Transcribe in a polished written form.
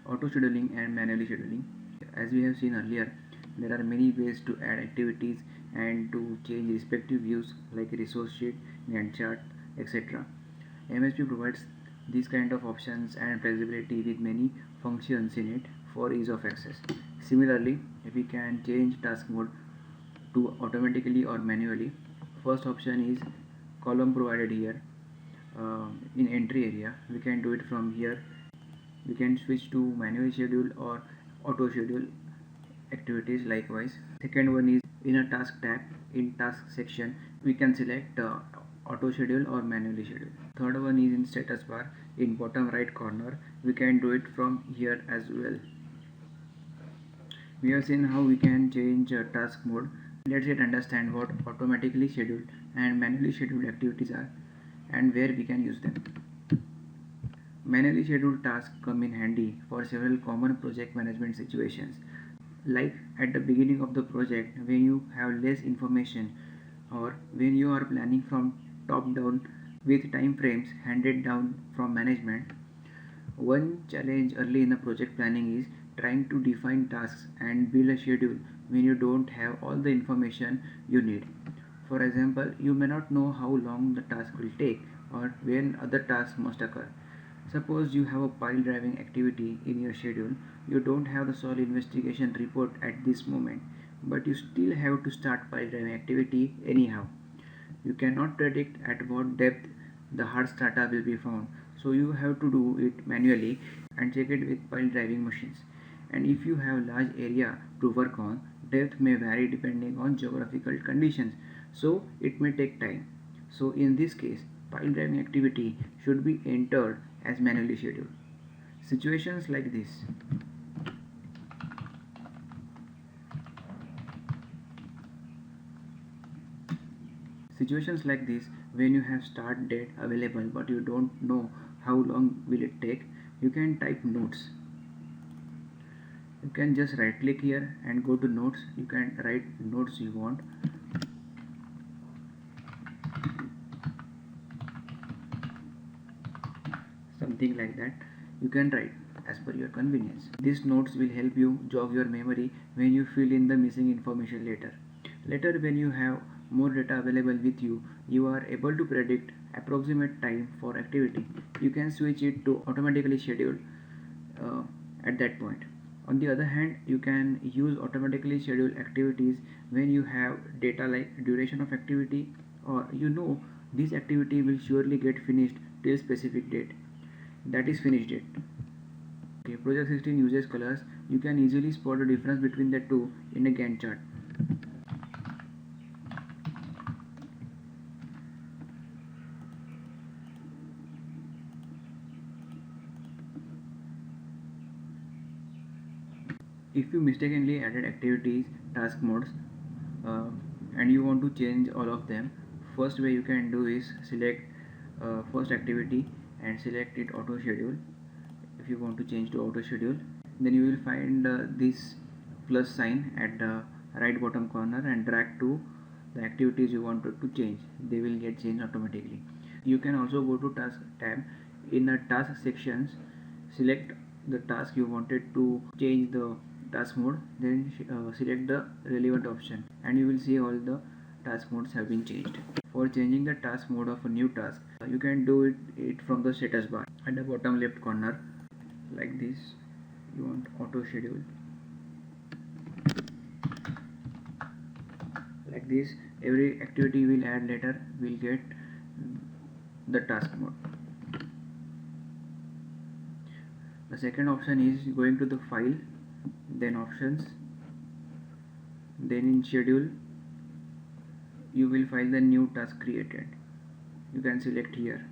auto scheduling and manually scheduling. As we have seen earlier, there are many ways to add activities and to change respective views like resource sheet, Gantt chart, etc. MSP provides these kind of options and flexibility with many functions in it for ease of access. Similarly, we can change task mode to automatically or manually. First option is column provided here in entry area. We can do it from here. We can switch to manual schedule or auto schedule activities likewise. Second one is in a task tab. In task section we can select auto schedule or manually schedule. Third one is in status bar in bottom right corner. We can do it from here as well. We have seen how we can change task mode. Let's get understand what automatically scheduled and manually scheduled activities are and where we can use them. Manually scheduled tasks come in handy for several common project management situations, like at the beginning of the project when you have less information or when you are planning from top down with time frames handed down from management. One challenge early in the project planning is trying to define tasks and build a schedule when you don't have all the information you need. For example, you may not know how long the task will take or when other tasks must occur. Suppose you have a pile driving activity in your schedule. You don't have the soil investigation report at this moment, but you still have to start pile driving activity anyhow. You cannot predict at what depth the hard strata will be found, so you have to do it manually and check it with pile driving machines. And if you have large area to work on, depth may vary depending on geographical conditions, so it may take time. So in this case, pile driving activity should be entered as manually scheduled. Situations like this. Situations like this, when you have start date available but you don't know how long will it take, you can type notes. You can just right click here and go to notes. You can write notes you want. Something like that you can write as per your convenience. These notes will help you jog your memory when you fill in the missing information later. Later, when you have more data available with you, you are able to predict approximate time for activity. You can switch it to automatically scheduled at that point. On the other hand, you can use automatically scheduled activities when you have data like duration of activity or you know this activity will surely get finished till specific date, that is finish date. Okay, project 16 uses colors. You can easily spot the difference between the two in a Gantt chart. If you mistakenly added activities, task modes, uh, and you want to change all of them, first way you can do is select first activity and select it auto schedule. If you want to change to auto schedule, then you will find this plus sign at the right bottom corner and drag to the activities you wanted to change. They will get changed automatically. You can also go to task tab. In the task sections, select the task you wanted to change the task mode, then select the relevant option and you will see all the task modes have been changed. For changing the task mode of a new task, you can do it from the status bar at the bottom left corner like this. You want auto schedule like this. Every activity we'll add later will get the task mode. The second option is going to the file, then options, then in schedule you will find the new task created. You can select here.